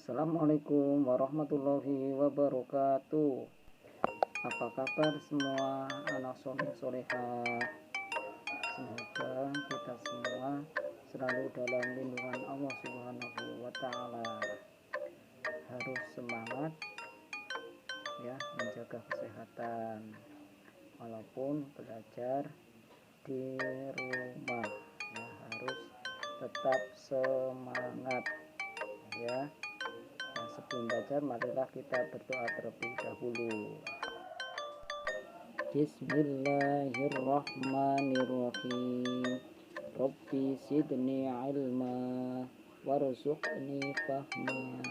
Assalamualaikum warahmatullahi wabarakatuh. Apa kabar semua anak soleh solehah? Semoga kita semua selalu dalam lindungan Allah Subhanahu wa Ta'ala. Harus semangat ya, menjaga kesehatan walaupun belajar di rumah ya, harus tetap semangat ya. Sebelum belajar, marilah kita berdoa terlebih dahulu. Bismillahirrahmanirrahim. Rabbi zidni ilma warzuqni fahma.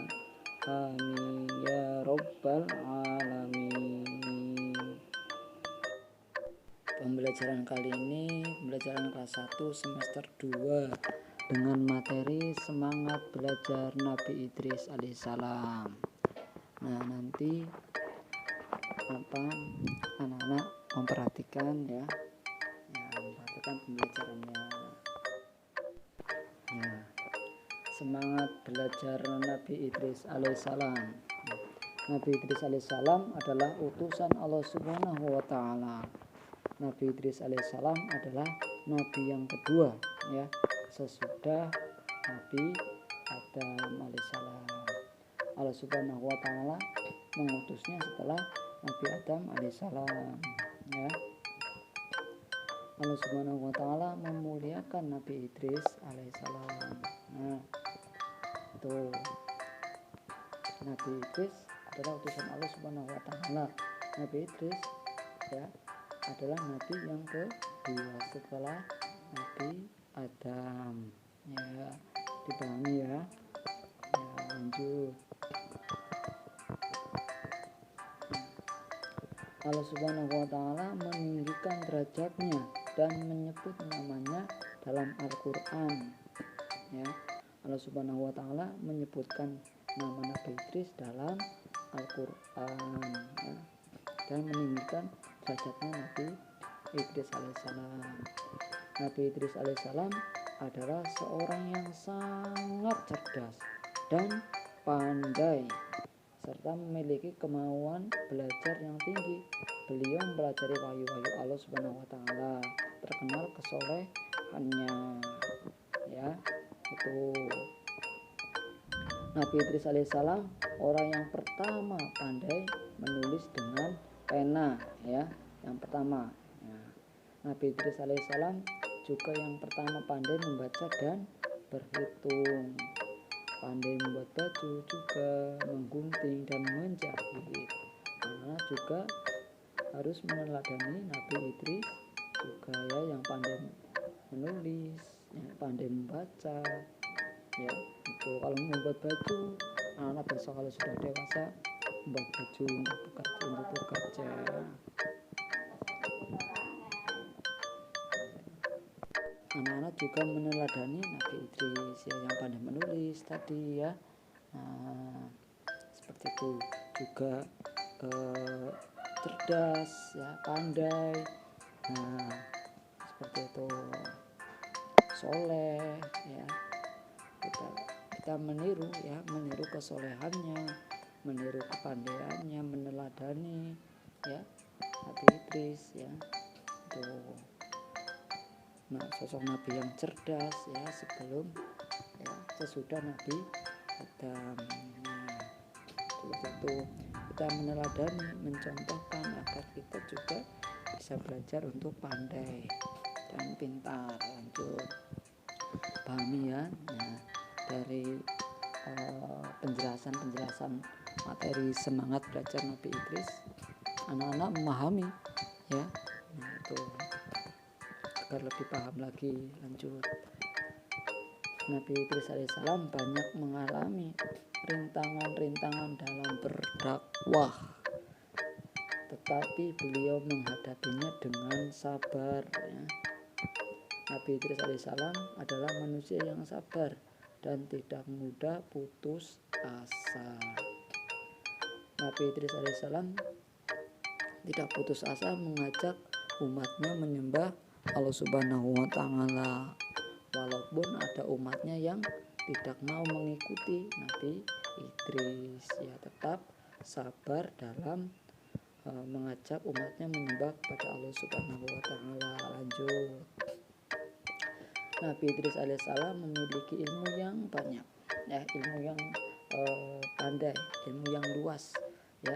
Amin ya rabbal alamin. Pembelajaran kali ini pembelajaran kelas 1 semester 2 dengan materi semangat belajar Nabi Idris alaihissalam. Nah, nanti anak-anak memperhatikan ya, memperhatikan pembelajarannya ya. Semangat belajar Nabi Idris alaihissalam. Nabi Idris alaihissalam adalah utusan Allah Subhanahu wa Ta'ala. Nabi Idris alaihissalam adalah nabi yang kedua ya, sesudah Nabi Adam alaihissalam. Allah Subhanahu wa Ta'ala mengutusnya setelah Nabi Adam alaihissalam ya. Allah Subhanahu wa Ta'ala memuliakan Nabi Idris alaihissalam. Nah, itu Nabi Idris adalah utusan Allah Subhanahu wa Ta'ala. Nabi Idris ya adalah nabi yang kedua setelah Nabi Adam ya, dipahami ya. Lanjut. Allah Subhanahu wa Ta'ala meninggikan derajatnya dan menyebut namanya dalam Al-Quran ya. Allah Subhanahu wa Ta'ala menyebutkan nama Nabi Idris dalam Al-Quran ya, dan meninggikan derajatnya Nabi Idris alaihissalam. Nabi Idris alaihissalam adalah seorang yang sangat cerdas dan pandai serta memiliki kemauan belajar yang tinggi. Beliau mempelajari wahyu-wahyu Allah Subhanahu wa Ta'ala, terkenal kesolehannya ya. Itu Nabi Idris alaihissalam orang yang pertama pandai menulis dengan pena ya, yang pertama ya. Nabi Idris alaihissalam juga yang pertama pandai membaca dan berhitung, pandai membuat baju, juga menggunting dan menjahit. Anak juga harus meneladani Nabi Idris juga ya, yang pandai menulis, yang pandai membaca ya. Itu kalau membuat baju, anak besok kalau sudah dewasa membuat baju untuk bekerja. Anak-anak juga meneladani Nabi Idris ya, yang pandai menulis tadi ya. Nah, seperti itu juga cerdas ya, pandai. Nah, seperti itu soleh ya. Kita meniru ya, meniru kesolehannya, meniru kepandaiannya, meneladani ya Nabi Idris ya. Tuh. Nah, sosok Nabi yang cerdas ya, sebelum ya, sesudah Nabi Adam. Nah, itu kita meneladani, mencontohkan agar kita juga bisa belajar untuk pandai dan pintar. Lanjut, pahami ya. Nah, dari penjelasan materi semangat belajar Nabi Idris, anak-anak memahami ya. Nah, itu agar lebih paham lagi. Lanjut, Nabi Idris alaihissalam banyak mengalami rintangan-rintangan dalam berdakwah, tetapi beliau menghadapinya dengan sabar ya. Nabi Idris alaihissalam adalah manusia yang sabar dan tidak mudah putus asa. Nabi Idris alaihissalam tidak putus asa mengajak umatnya menyembah Allah Subhanahu wa Ta'ala, walaupun ada umatnya yang tidak mau mengikuti Nabi Idris, ya tetap sabar dalam mengajak umatnya menyembah kepada Allah Subhanahu wa taala. Lanjut. Nabi Idris alaihissalam memiliki ilmu yang banyak, ya, ilmu yang pandai, ilmu yang luas, ya.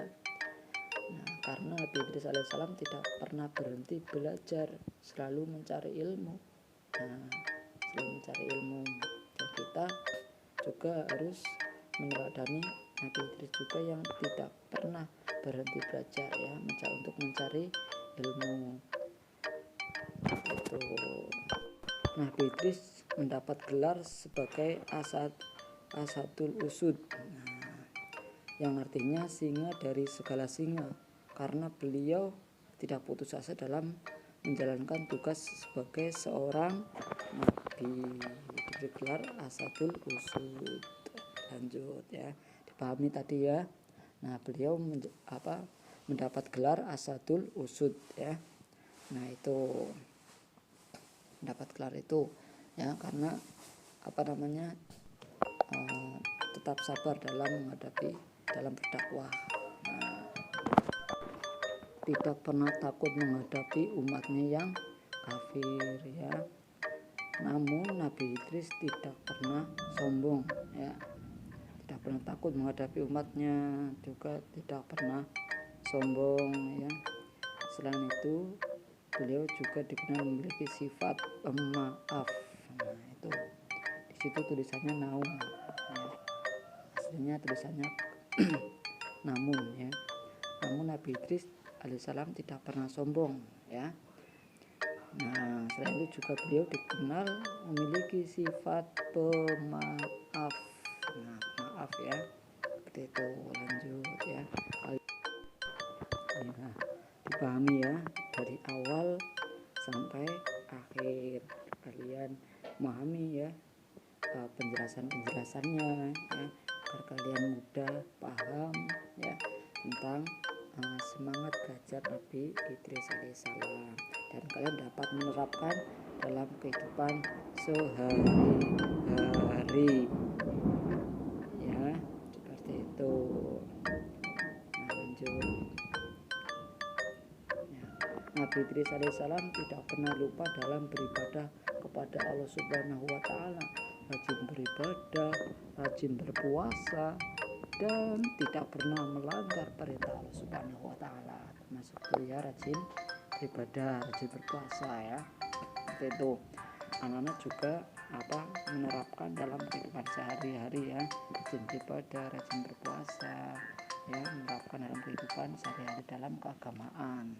Nah, karena Nabi Idris alaihissalam tidak pernah berhenti belajar, selalu mencari ilmu. Nah, selalu mencari ilmu. Dan kita juga harus meneladani Nabi Idris juga yang tidak pernah berhenti belajar, ya, untuk mencari ilmu. Itu. Nabi Idris mendapat gelar sebagai Asadul Usud, yang artinya singa dari segala singa, karena beliau tidak putus asa dalam menjalankan tugas sebagai seorang nabi. Digelar Asadul Usud. Lanjut, ya, dipahami tadi, ya. Nah, beliau mendapat gelar Asadul Usud, ya. Nah, itu mendapat gelar itu, ya, karena tetap sabar dalam berdakwah. Nah, tidak pernah takut menghadapi umatnya yang kafir, ya. Namun Nabi Idris tidak pernah sombong, ya, tidak pernah takut menghadapi umatnya, juga tidak pernah sombong, ya. Selain itu beliau juga dikenal memiliki sifat pemaaf. Nah, itu di situ tulisannya naum, ya. Aslinya tulisannya namun, ya. Namun Nabi Idris alaihissalam tidak pernah sombong, ya. Nah, selain itu juga beliau dikenal memiliki sifat pemaaf. Nah, maaf, ya, seperti itu. Lanjut, ya. Nah, dipahami, ya, dari awal sampai akhir. Kalian memahami, ya, penjelasannya, ya, agar kalian mudah paham, ya, tentang semangat belajar Nabi Idris alaihissalam, dan kalian dapat menerapkan dalam kehidupan sehari-hari, ya, seperti itu. Nah, lanjut. Nabi Idris alaihissalam tidak pernah lupa dalam beribadah kepada Allah Subhanahu wa taala, rajin beribadah, rajin berpuasa, dan tidak pernah melanggar perintah Allah Subhanahu wa taala, termasuk itu, ya, rajin beribadah, rajin berpuasa, ya. Seperti itu. Anak-anak juga menerapkan dalam kehidupan sehari-hari, ya, rajin beribadah, rajin berpuasa, ya, menerapkan dalam kehidupan sehari-hari dalam keagamaan,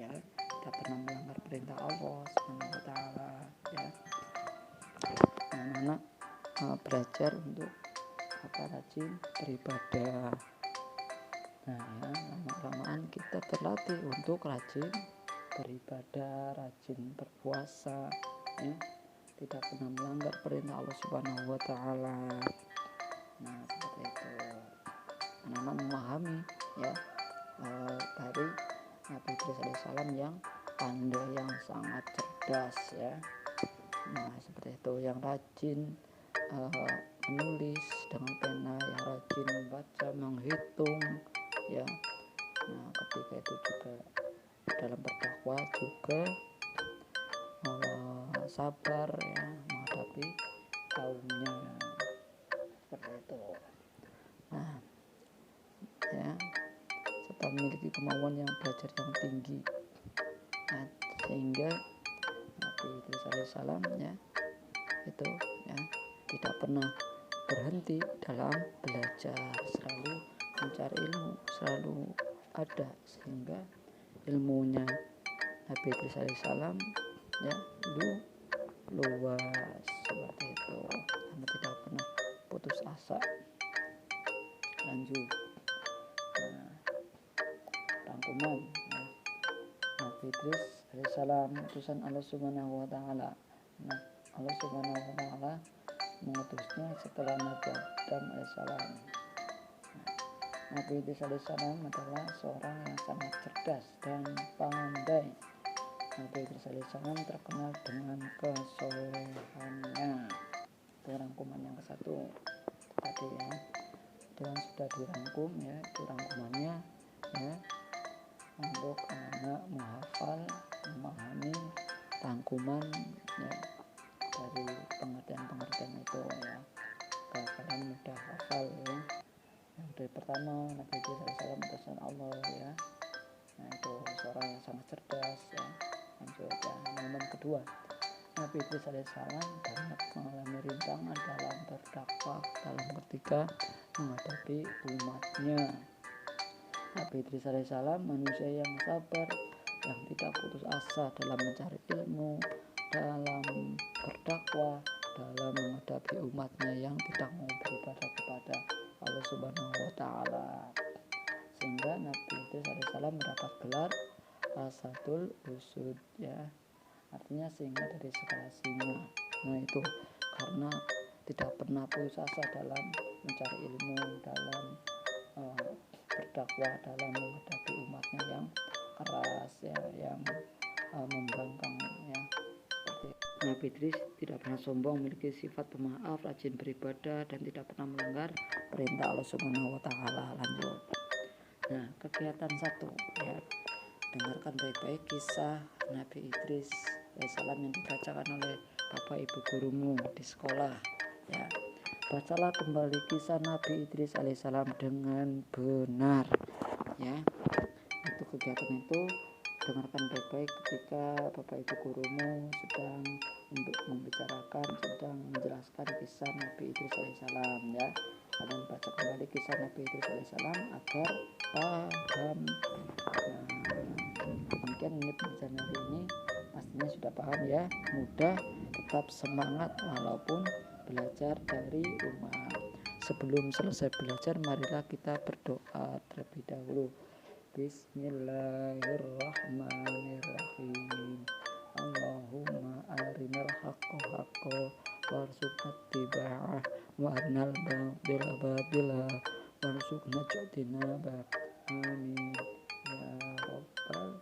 ya, tidak pernah melanggar perintah Allah Subhanahu wa taala, ya. Anak-anak belajar untuk rajin beribadah. Nah, ya, lama-lamaan kita terlatih untuk rajin beribadah, rajin berpuasa, ya, tidak pernah melanggar perintah Allah Subhanahu wa taala. Nah, seperti itu. Anak-anak memahami, ya, dari Nabi Idris alaihissalam yang pandai, yang sangat cerdas, ya. Nah, seperti itu, yang rajin menulis dengan pena, yang rajin membaca, menghitung, ya. Nah, ketika itu juga dalam berdakwah juga sabar, ya, menghadapi kaumnya, seperti itu. Nah, ya, serta memiliki kemauan yang belajar yang tinggi. Nah, sehingga Nabi Idris alaihissalam, ya, itu, ya, tidak pernah berhenti dalam belajar, selalu mencari ilmu, selalu ada, sehingga ilmunya Nabi Idris alaihissalam, ya, luas, seperti itu, karena tidak pernah putus asa. Lanjut. Nah, rangkuman, ya. Nabi Idris alaihissalam utusan Allah Subhanahu wa taala. Nah, Allah Subhanahu wa taala mengutusnya setelah Nabi Adam alaihissalam. Nabi Idris alaihissalam adalah seorang yang sangat cerdas dan pandai. Nabi Idris alaihissalam terkenal dengan kesolehannya. itu rangkuman yang ke-1 tadi ya. Itu yang sudah dirangkum ya, itu rangkumannya ya, untuk anak menghafal, memahami rangkuman ya dari pengertian itu ya, agar kalian mudah hafal ya. Yang dari pertama, Nabi Idris alaihissalam utusan Allah ya, nah itu seorang yang sangat cerdas ya. Lanjut ya, momen kedua, Nabi Idris alaihissalam banyak mengalami rintangan dalam berdakwah dalam ketika menghadapi umatnya. Nabi Idris alaihissalam manusia yang sabar, yang tidak putus asa dalam mencari ilmu, dalam berdakwah, dalam menghadapi umatnya yang tidak mau beribadah kepada Allah Subhanahu wa Ta'ala, sehingga Nabi Idris alaihissalam mendapat gelar Asadul Usud ya, artinya singa dari segala singa. Nah itu karena tidak pernah putus asa dalam mencari ilmu, dalam berdakwah, dalam menghadapi umatnya yang keras ya, yang membangkang ya. Nabi Idris tidak pernah sombong, memiliki sifat pemaaf, rajin beribadah, dan tidak pernah melanggar perintah Allah Subhanahu wa Ta'ala. Lanjut. Nah, kegiatan 1 ya, dengarkan baik-baik kisah Nabi Idris alaihissalam yang dibacakan oleh bapak ibu gurumu di sekolah ya. Bacalah kembali kisah Nabi Idris alaihissalam dengan benar ya. Itu kegiatan itu, dengarkan baik-baik ketika bapak ibu gurumu sedang membicarakan, sedang menjelaskan kisah Nabi Idris alaihissalam ya. Kalian baca kembali kisah Nabi Idris alaihissalam agar paham. Mungkin ini pembelajaran hari ini pastinya sudah paham ya, mudah, tetap semangat walaupun belajar dari rumah. Sebelum selesai belajar, marilah kita berdoa terlebih dahulu. Bismillahirrahmanirrahim. Allahumma arinal haqqo haqqo warzuqna ittiba'ah wa arinal batila batila warzuqna ijtinabah. Amin ya rabbal